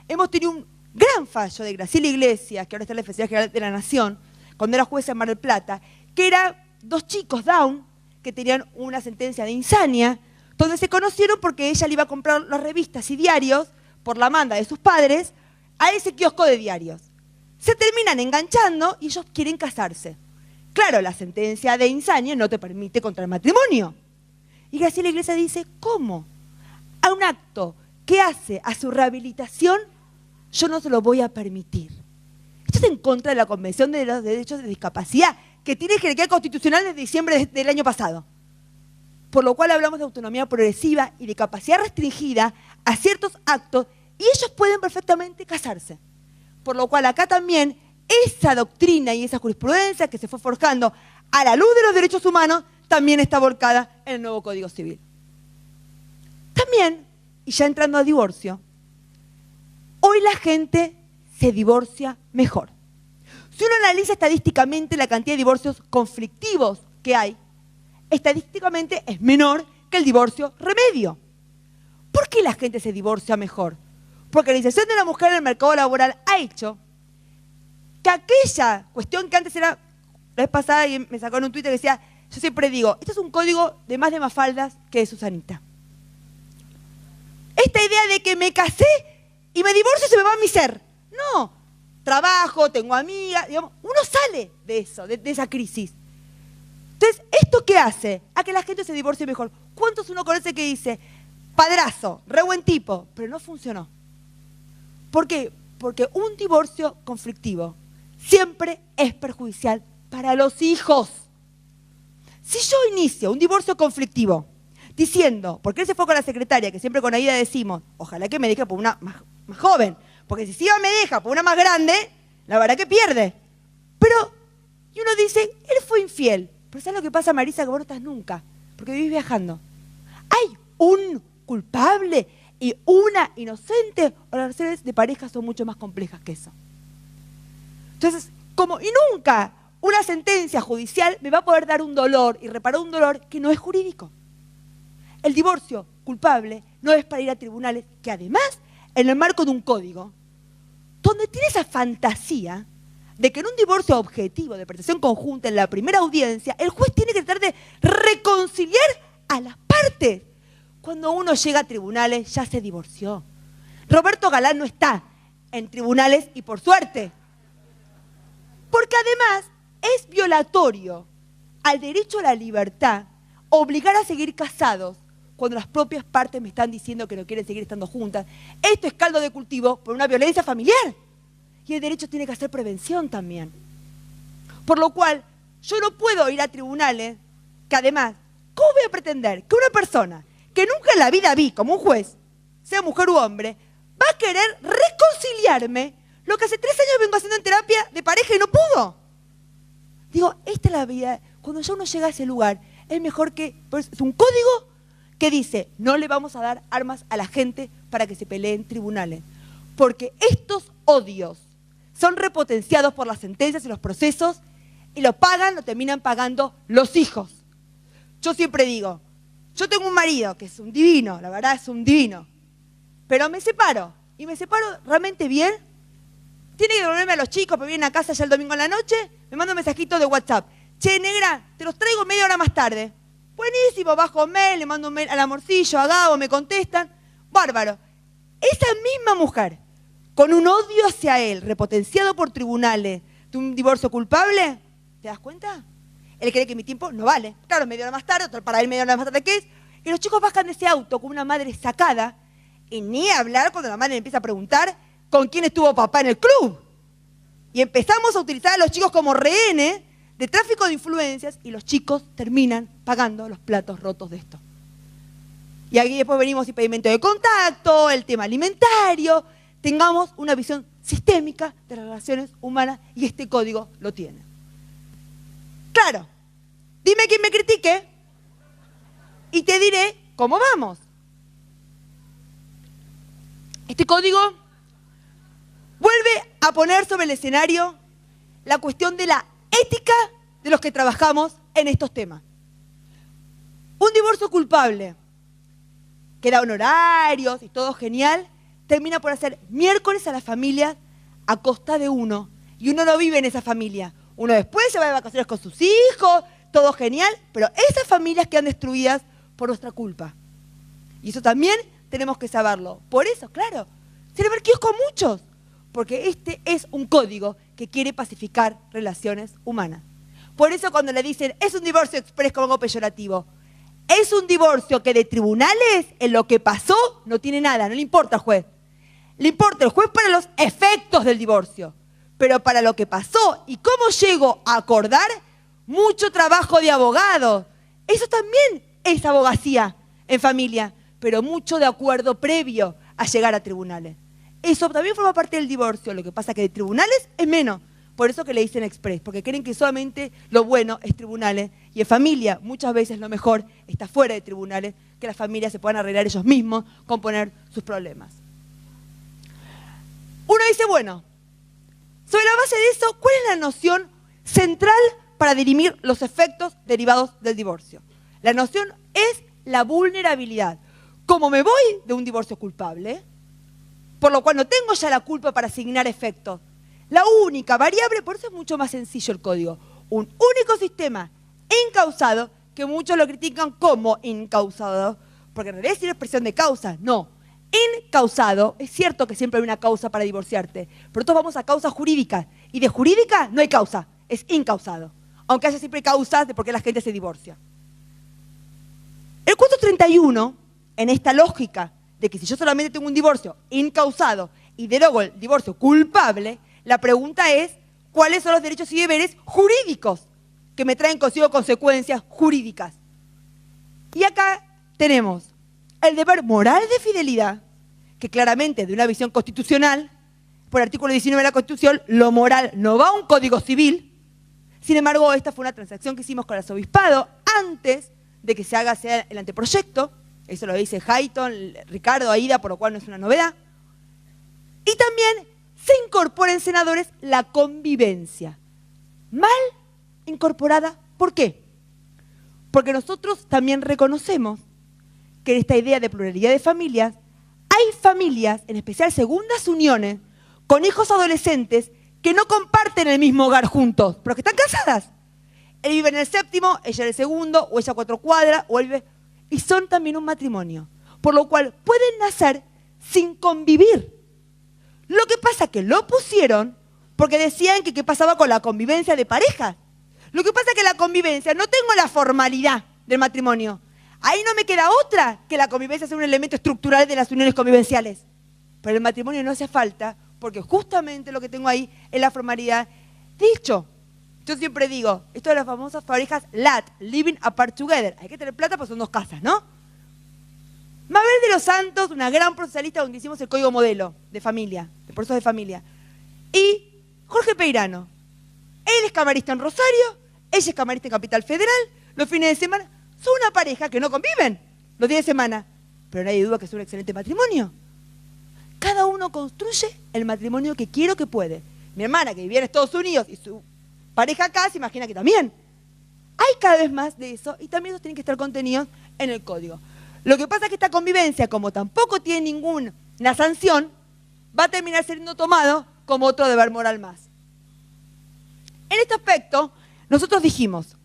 Hemos tenido un gran fallo de Graciela Iglesias, que ahora está en la Defensoría General de la Nación, cuando era jueza en Mar del Plata, que eran 2 chicos Down que tenían una sentencia de insania, donde se conocieron porque ella le iba a comprar las revistas y diarios por la manda de sus padres a ese kiosco de diarios. Se terminan enganchando y ellos quieren casarse. Claro, la sentencia de insania no te permite contraer matrimonio. Y Graciela Iglesias dice, ¿cómo? A un acto que hace a su rehabilitación, yo no se lo voy a permitir. Esto es en contra de la Convención de los Derechos de Discapacidad, que tiene jerarquía constitucional desde diciembre del año pasado. Por lo cual hablamos de autonomía progresiva y de capacidad restringida a ciertos actos, y ellos pueden perfectamente casarse. Por lo cual acá también esa doctrina y esa jurisprudencia que se fue forjando a la luz de los derechos humanos también está volcada en el nuevo Código Civil. También, y ya entrando a divorcio, hoy la gente se divorcia mejor. Si uno analiza estadísticamente la cantidad de divorcios conflictivos que hay, estadísticamente es menor que el divorcio remedio. ¿Por qué la gente se divorcia mejor? Porque la inserción de la mujer en el mercado laboral ha hecho que aquella cuestión que antes era, la vez pasada y me sacó en un Twitter que decía, yo siempre digo, esto es un código de más de Mafaldas que de Susanita. Esta idea de que me casé y me divorcio y se me va mi ser. No, trabajo, tengo amigas, digamos, uno sale de eso, de esa crisis. Entonces, ¿esto qué hace? A que la gente se divorcie mejor. ¿Cuántos uno conoce que dice, padrazo, re buen tipo, pero no funcionó? ¿Por qué? Porque un divorcio conflictivo siempre es perjudicial para los hijos. Si yo inicio un divorcio conflictivo diciendo, porque él se fue con la secretaria, que siempre con Aida decimos, ojalá que me deje por una más joven, porque si Siva me deja por una más grande, la verdad que pierde. Pero, y uno dice, él fue infiel. Pero ¿sabes lo que pasa, Marisa? Que vos no estás nunca, porque vivís viajando. Hay un culpable y una inocente, o las relaciones de pareja son mucho más complejas que eso. Entonces, y nunca una sentencia judicial me va a poder dar un dolor y reparar un dolor que no es jurídico. El divorcio culpable no es para ir a tribunales, que además, en el marco de un código, donde tiene esa fantasía de que en un divorcio objetivo de prestación conjunta en la primera audiencia, el juez tiene que tratar de reconciliar a las partes. Cuando uno llega a tribunales, ya se divorció. Roberto Galán no está en tribunales, y por suerte. Porque además es violatorio al derecho a la libertad obligar a seguir casados cuando las propias partes me están diciendo que no quieren seguir estando juntas. Esto es caldo de cultivo por una violencia familiar. Y el derecho tiene que hacer prevención también. Por lo cual, yo no puedo ir a tribunales que además, ¿cómo voy a pretender que una persona que nunca en la vida vi como un juez, sea mujer u hombre, va a querer reconciliarme lo que hace 3 años vengo haciendo en terapia de pareja y no pudo? Digo, esta es la vida. Cuando ya uno llega a ese lugar, es mejor que... Es un código que dice, no le vamos a dar armas a la gente para que se pelee en tribunales. Porque estos odios son repotenciados por las sentencias y los procesos, y lo terminan pagando los hijos. Yo siempre digo, yo tengo un marido que es un divino, la verdad es un divino, pero me separo, y me separo realmente bien. Tiene que devolverme a los chicos, pero vienen a casa ya el domingo en la noche, me manda un mensajito de WhatsApp. Che, negra, te los traigo media hora más tarde. Buenísimo, bajo mail, le mando un mail al Amorcillo, a Gabo, me contestan. Bárbaro. Esa misma mujer, con un odio hacia él, repotenciado por tribunales, de un divorcio culpable, ¿te das cuenta? Él cree que mi tiempo no vale. Claro, media hora más tarde, otro para él media hora más tarde, ¿qué es? Y los chicos bajan de ese auto con una madre sacada, y ni hablar cuando la madre le empieza a preguntar con quién estuvo papá en el club. Y empezamos a utilizar a los chicos como rehenes de tráfico de influencias, y los chicos terminan pagando los platos rotos de esto. Y aquí después venimos impedimento de contacto, el tema alimentario. Tengamos una visión sistémica de las relaciones humanas, y este código lo tiene. Claro, dime quién me critique y te diré cómo vamos. Este código vuelve a poner sobre el escenario la cuestión de la ética de los que trabajamos en estos temas. Un divorcio culpable, que da honorarios y todo genial, termina por hacer miércoles a las familias a costa de uno. Y uno no vive en esa familia. Uno después se va de vacaciones con sus hijos, todo genial, pero esas familias quedan destruidas por nuestra culpa. Y eso también tenemos que saberlo. Por eso, claro, se le marqueó con muchos, porque este es un código que quiere pacificar relaciones humanas. Por eso cuando le dicen, es un divorcio express como algo peyorativo, es un divorcio que de tribunales, en lo que pasó, no tiene nada, no le importa al juez. Le importa el juez para los efectos del divorcio. Pero para lo que pasó y cómo llego a acordar, mucho trabajo de abogado. Eso también es abogacía en familia, pero mucho de acuerdo previo a llegar a tribunales. Eso también forma parte del divorcio. Lo que pasa es que de tribunales es menos. Por eso que le dicen express, porque creen que solamente lo bueno es tribunales. Y en familia, muchas veces lo mejor está fuera de tribunales, que las familias se puedan arreglar ellos mismos, componer sus problemas. Uno dice, bueno, sobre la base de eso, ¿cuál es la noción central para dirimir los efectos derivados del divorcio? La noción es la vulnerabilidad. Como me voy de un divorcio culpable, por lo cual no tengo ya la culpa para asignar efectos, la única variable, por eso es mucho más sencillo el código, un único sistema encausado, que muchos lo critican como incausado, porque en realidad es una expresión de causa, no. Encausado, es cierto que siempre hay una causa para divorciarte, pero todos vamos a causas jurídicas, y de jurídica no hay causa, es incausado, aunque haya siempre causas de por qué la gente se divorcia. El 431, en esta lógica de que si yo solamente tengo un divorcio incausado y derogo el divorcio culpable, la pregunta es, ¿cuáles son los derechos y deberes jurídicos que me traen consigo consecuencias jurídicas? Y acá tenemos el deber moral de fidelidad, que claramente de una visión constitucional, por el artículo 19 de la Constitución, lo moral no va a un código civil. Sin embargo, esta fue una transacción que hicimos con el arzobispado antes de que se haga el anteproyecto. Eso lo dice Hayton, Ricardo, Aida, por lo cual no es una novedad. Y también se incorpora en senadores la convivencia. Mal incorporada, ¿por qué? Porque nosotros también reconocemos que en esta idea de pluralidad de familias, hay familias, en especial segundas uniones, con hijos adolescentes que no comparten el mismo hogar juntos, pero que están casadas. Él vive en el séptimo, ella en el segundo, o ella a 4 cuadras, o él vive... Y son también un matrimonio, por lo cual pueden nacer sin convivir. Lo que pasa es que lo pusieron porque decían que qué pasaba con la convivencia de parejas. Lo que pasa es que la convivencia, no tengo la formalidad del matrimonio. Ahí no me queda otra que la convivencia sea un elemento estructural de las uniones convivenciales. Pero el matrimonio no hace falta porque justamente lo que tengo ahí es la formalidad. Dicho, yo siempre digo, esto de las famosas parejas LAT, Living Apart Together. Hay que tener plata porque son 2 casas, ¿no? Mabel de los Santos, una gran procesal donde hicimos el código modelo de familia, de procesos de familia. Y Jorge Peirano. Él es camarista en Rosario, ella es camarista en Capital Federal, los fines de semana. Son una pareja que no conviven los días de semana, pero nadie duda que es un excelente matrimonio. Cada uno construye el matrimonio que quiere o que puede. Mi hermana, que vivía en Estados Unidos, y su pareja acá, se imagina que también. Hay cada vez más de eso, y también esos tienen que estar contenidos en el código. Lo que pasa es que esta convivencia, como tampoco tiene ninguna sanción, va a terminar siendo tomado como otro deber moral más. En este aspecto, nosotros dijimos,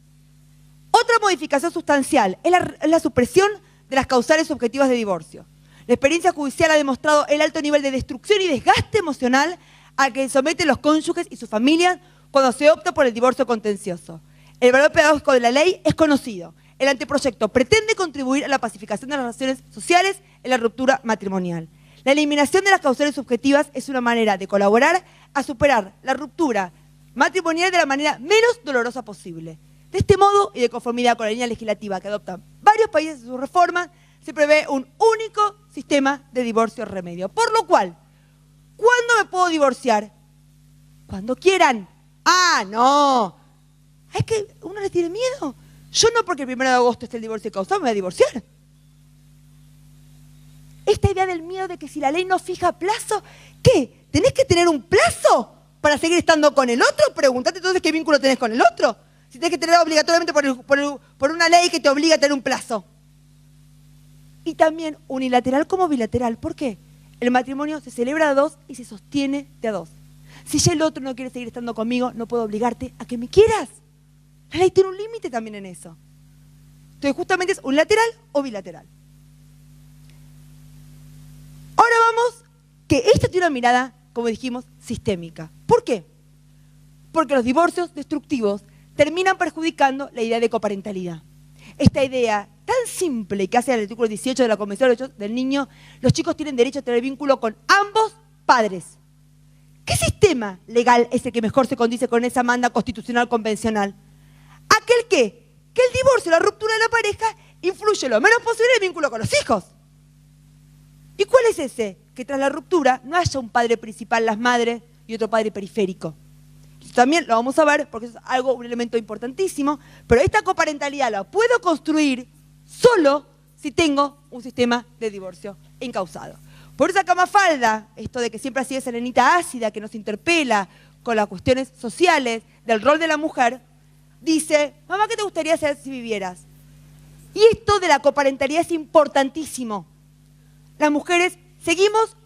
otra modificación sustancial es la supresión de las causales objetivas de divorcio. La experiencia judicial ha demostrado el alto nivel de destrucción y desgaste emocional al que se someten los cónyuges y sus familias cuando se opta por el divorcio contencioso. El valor pedagógico de la ley es conocido. El anteproyecto pretende contribuir a la pacificación de las relaciones sociales en la ruptura matrimonial. La eliminación de las causales subjetivas es una manera de colaborar a superar la ruptura matrimonial de la manera menos dolorosa posible. De este modo, y de conformidad con la línea legislativa que adoptan varios países en sus reformas, se prevé un único sistema de divorcio remedio. Por lo cual, ¿cuándo me puedo divorciar? Cuando quieran. ¡Ah, no! Es que uno le tiene miedo. Yo no, porque el 1 de agosto esté el divorcio causado, me voy a divorciar. Esta idea del miedo de que si la ley no fija plazo, ¿qué? ¿Tenés que tener un plazo para seguir estando con el otro? Pregúntate entonces qué vínculo tenés con el otro. Si tenés que tener obligatoriamente por una ley que te obliga a tener un plazo. Y también unilateral como bilateral. ¿Por qué? El matrimonio se celebra a 2 y se sostiene de a 2. Si ya el otro no quiere seguir estando conmigo, no puedo obligarte a que me quieras. La ley tiene un límite también en eso. Entonces justamente es unilateral o bilateral. Ahora vamos, que esta tiene una mirada, como dijimos, sistémica. ¿Por qué? Porque los divorcios destructivos terminan perjudicando la idea de coparentalidad. Esta idea tan simple que hace el artículo 18 de la Convención de los Derechos del Niño, los chicos tienen derecho a tener vínculo con ambos padres. ¿Qué sistema legal es el que mejor se condice con esa manda constitucional convencional? Aquel que el divorcio, la ruptura de la pareja, influye lo menos posible en el vínculo con los hijos. ¿Y cuál es ese? Que tras la ruptura no haya un padre principal, las madres, y otro padre periférico. Eso también lo vamos a ver porque es un elemento importantísimo, pero esta coparentalidad la puedo construir solo si tengo un sistema de divorcio encauzado. Por eso acá Mafalda, esto de que siempre ha sido esa nenita ácida que nos interpela con las cuestiones sociales del rol de la mujer, dice, mamá, ¿qué te gustaría hacer si vivieras? Y esto de la coparentalidad es importantísimo. Las mujeres seguimos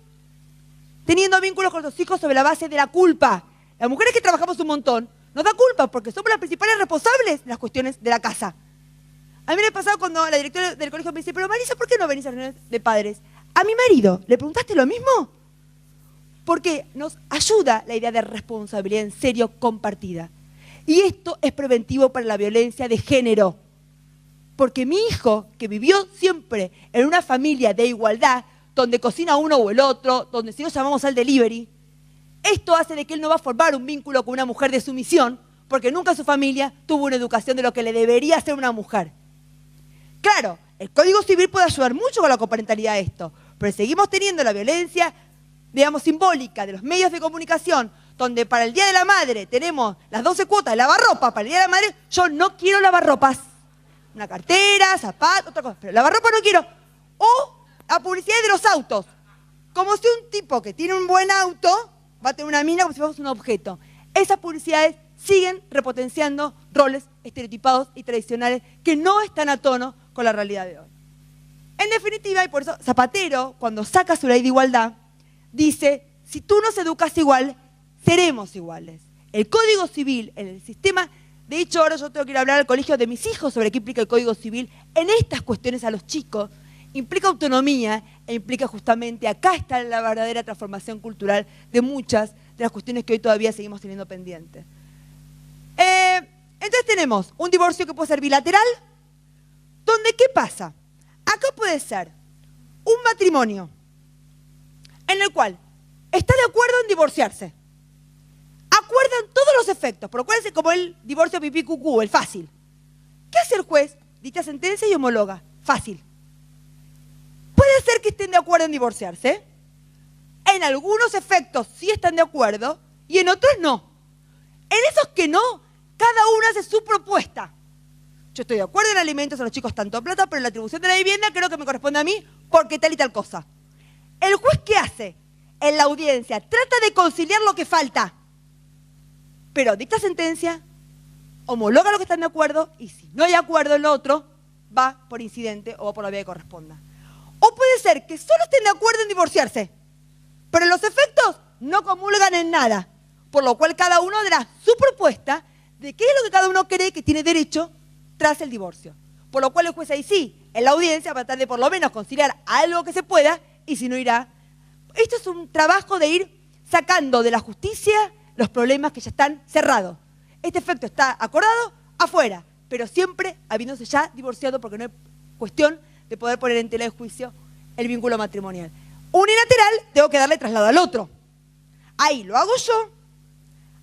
teniendo vínculos con los hijos sobre la base de la culpa. Las mujeres que trabajamos un montón nos da culpa porque somos las principales responsables de las cuestiones de la casa. A mí me ha pasado cuando la directora del colegio me dice, pero Marisa, ¿por qué no venís a reuniones de padres? A mi marido, ¿le preguntaste lo mismo? Porque nos ayuda la idea de responsabilidad en serio compartida. Y esto es preventivo para la violencia de género. Porque mi hijo, que vivió siempre en una familia de igualdad, donde cocina uno o el otro, donde si nos llamamos al delivery, esto hace de que él no va a formar un vínculo con una mujer de sumisión, porque nunca en su familia tuvo una educación de lo que le debería ser una mujer. Claro, el Código Civil puede ayudar mucho con la coparentalidad a esto, pero seguimos teniendo la violencia, digamos, simbólica de los medios de comunicación, donde para el Día de la Madre tenemos las 12 cuotas de lavarropa, para el Día de la Madre yo no quiero lavarropas. Una cartera, zapatos, otra cosa, pero lavarropa no quiero. O la publicidad de los autos, como si un tipo que tiene un buen auto va a tener una mina como si fuese un objeto. Esas publicidades siguen repotenciando roles estereotipados y tradicionales que no están a tono con la realidad de hoy. En definitiva, y por eso Zapatero, cuando saca su ley de igualdad, dice, si tú nos educas igual, seremos iguales. El Código Civil, en el sistema, de hecho ahora yo tengo que ir a hablar al colegio de mis hijos sobre qué implica el Código Civil en estas cuestiones a los chicos, implica autonomía e implica justamente, acá está la verdadera transformación cultural de muchas de las cuestiones que hoy todavía seguimos teniendo pendientes. Entonces tenemos un divorcio que puede ser bilateral, donde ¿qué pasa? Acá puede ser un matrimonio en el cual está de acuerdo en divorciarse, acuerdan todos los efectos, por lo cual es como el divorcio pipí cucú, el fácil. ¿Qué hace el juez? Dicta sentencia y homologa, fácil. Puede ser que estén de acuerdo en divorciarse, en algunos efectos sí están de acuerdo y en otros no. En esos que no, cada uno hace su propuesta. Yo estoy de acuerdo en alimentos a los chicos tanto plata, pero en la atribución de la vivienda creo que me corresponde a mí porque tal y tal cosa. ¿El juez qué hace? En la audiencia trata de conciliar lo que falta, pero dicta sentencia, homologa lo que están de acuerdo y si no hay acuerdo en lo otro, va por incidente o va por la vía que corresponda. O puede ser que solo estén de acuerdo en divorciarse, pero los efectos no comulgan en nada, por lo cual cada uno dará su propuesta de qué es lo que cada uno cree que tiene derecho tras el divorcio. Por lo cual el juez ahí sí, en la audiencia va a tratar de por lo menos conciliar algo que se pueda y si no irá. Esto es un trabajo de ir sacando de la justicia los problemas que ya están cerrados. Este efecto está acordado afuera, pero siempre habiéndose ya divorciado porque no hay cuestión de poder poner en tela de juicio el vínculo matrimonial. Unilateral, tengo que darle traslado al otro. Ahí lo hago yo,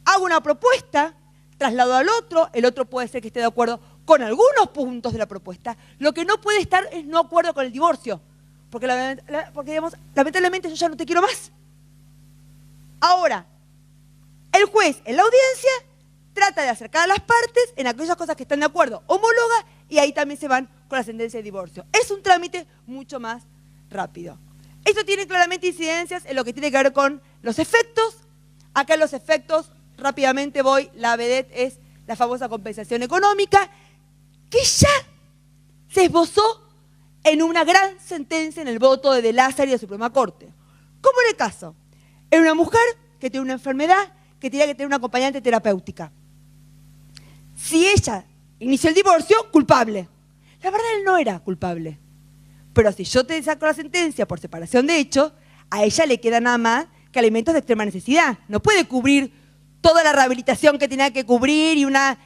hago una propuesta, traslado al otro, el otro puede ser que esté de acuerdo con algunos puntos de la propuesta. Lo que no puede estar es no acuerdo con el divorcio, porque digamos, lamentablemente yo ya no te quiero más. Ahora, el juez en la audiencia trata de acercar a las partes en aquellas cosas que están de acuerdo, homologa, y ahí también se van con la sentencia de divorcio. Es un trámite mucho más rápido. Esto tiene claramente incidencias en lo que tiene que ver con los efectos. Acá los efectos, rápidamente voy, la vedette es la famosa compensación económica, que ya se esbozó en una gran sentencia en el voto de Lázaro y de Suprema Corte. ¿Cómo en el caso? Era una mujer que tiene una enfermedad, que tenía que tener una acompañante terapéutica. Si ella inició el divorcio, culpable. La verdad, él no era culpable. Pero si yo te saco la sentencia por separación de hechos, a ella le queda nada más que alimentos de extrema necesidad. No puede cubrir toda la rehabilitación que tenía que cubrir y una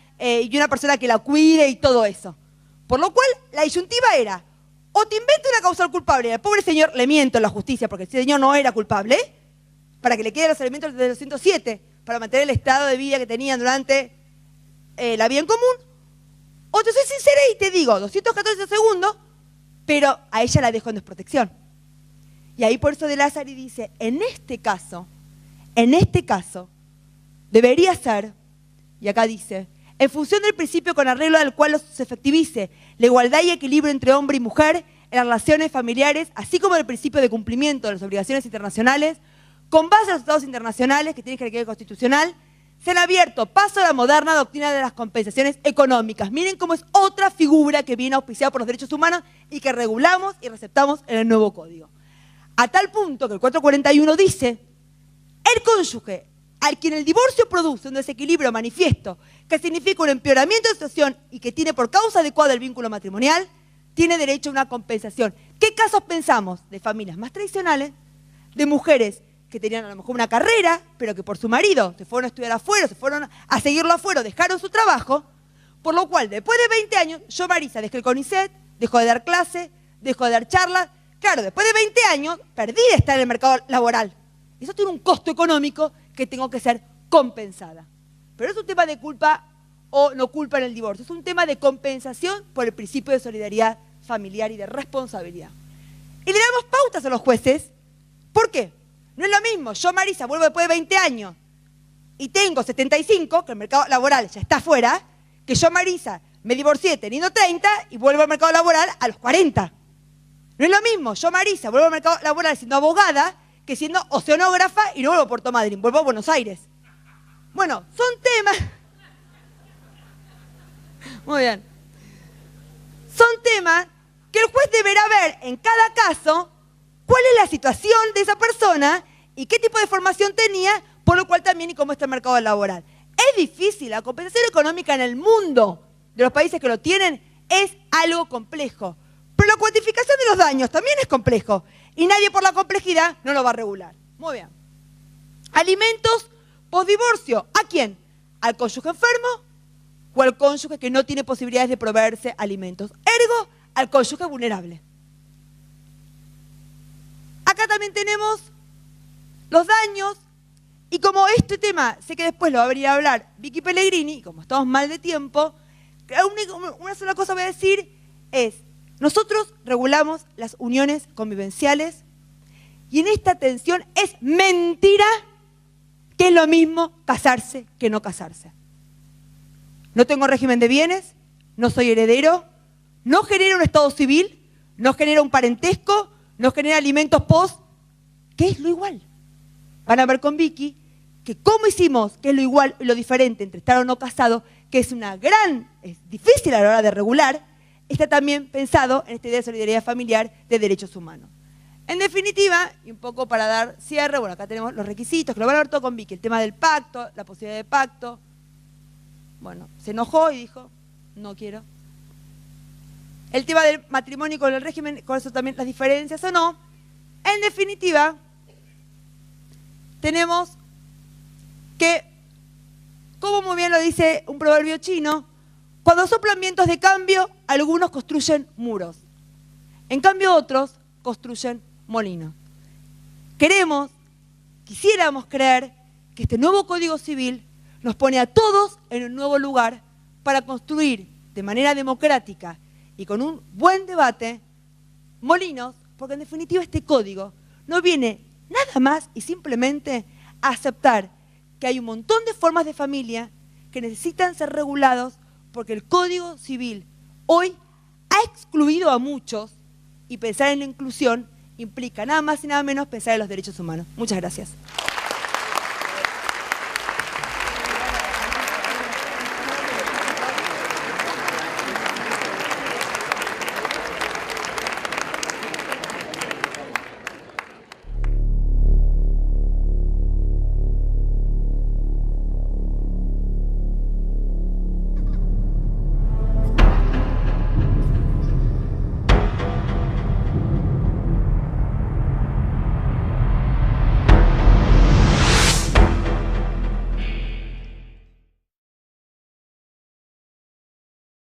persona que la cuide y todo eso. Por lo cual, la disyuntiva era, o te invento una causal culpable y al pobre señor le miento en la justicia porque el señor no era culpable, para que le queden los elementos de los 207, para mantener el estado de vida que tenían durante la vida en común. O te soy sincera y te digo, 214 segundos, pero a ella la dejo en desprotección. Y ahí por eso De Lázari dice, en este caso, debería ser, y acá dice, en función del principio con arreglo al cual se efectivice la igualdad y equilibrio entre hombre y mujer en las relaciones familiares, así como el principio de cumplimiento de las obligaciones internacionales, con base a los tratados internacionales que tienen jerarquía constitucional, se han abierto paso a la moderna doctrina de las compensaciones económicas. Miren cómo es otra figura que viene auspiciada por los derechos humanos y que regulamos y receptamos en el nuevo código. A tal punto que el 441 dice, el cónyuge al quien el divorcio produce un desequilibrio manifiesto que significa un empeoramiento de situación y que tiene por causa adecuada el vínculo matrimonial, tiene derecho a una compensación. ¿Qué casos pensamos? De familias más tradicionales, de mujeres que tenían a lo mejor una carrera, pero que por su marido se fueron a estudiar afuera, se fueron a seguirlo afuera, dejaron su trabajo, por lo cual después de 20 años, yo Marisa dejé el CONICET, dejó de dar clase, dejó de dar charlas. Claro, después de 20 años perdí de estar en el mercado laboral. Eso tiene un costo económico que tengo que ser compensada. Pero es un tema de culpa o no culpa en el divorcio, es un tema de compensación por el principio de solidaridad familiar y de responsabilidad. Y le damos pautas a los jueces. ¿Por qué? No es lo mismo, yo Marisa vuelvo después de 20 años y tengo 75, que el mercado laboral ya está afuera, que yo Marisa me divorcié teniendo 30 y vuelvo al mercado laboral a los 40. No es lo mismo, yo Marisa vuelvo al mercado laboral siendo abogada que siendo oceanógrafa y no vuelvo a Puerto Madryn, vuelvo a Buenos Aires. Bueno, son temas... Muy bien. Son temas que el juez deberá ver en cada caso cuál es la situación de esa persona y qué tipo de formación tenía, por lo cual también y cómo está el mercado laboral. Es difícil, la compensación económica en el mundo de los países que lo tienen es algo complejo. Pero la cuantificación de los daños también es complejo y nadie por la complejidad no lo va a regular. Muy bien. Alimentos postdivorcio. ¿A quién? ¿Al cónyuge enfermo o al cónyuge que no tiene posibilidades de proveerse alimentos? Ergo, al cónyuge vulnerable. Acá también tenemos los daños y como este tema, sé que después lo va a venir a hablar Vicky Pellegrini, como estamos mal de tiempo, una sola cosa voy a decir es, nosotros regulamos las uniones convivenciales y en esta tensión es mentira que es lo mismo casarse que no casarse. No tengo régimen de bienes, no soy heredero, no genera un estado civil, no genera un parentesco, no genera alimentos post, que es lo igual. Van a ver con Vicky que cómo hicimos que es lo igual y lo diferente entre estar o no casado, que es difícil a la hora de regular, está también pensado en esta idea de solidaridad familiar de derechos humanos. En definitiva, y un poco para dar cierre, bueno, acá tenemos los requisitos, que lo van a ver todo con Vicky, el tema del pacto, la posibilidad de pacto. Bueno, se enojó y dijo, no quiero. El tema del matrimonio con el régimen, con eso también las diferencias o no. En definitiva, tenemos que, como muy bien lo dice un proverbio chino, cuando soplan vientos de cambio, algunos construyen muros. En cambio otros construyen molinos. Quisiéramos creer que este nuevo Código Civil nos pone a todos en un nuevo lugar para construir de manera democrática y con un buen debate molinos, porque en definitiva este código no viene nada más y simplemente a aceptar que hay un montón de formas de familia que necesitan ser regulados porque el Código Civil hoy ha excluido a muchos y pensar en la inclusión implica nada más y nada menos pensar en los derechos humanos. Muchas gracias.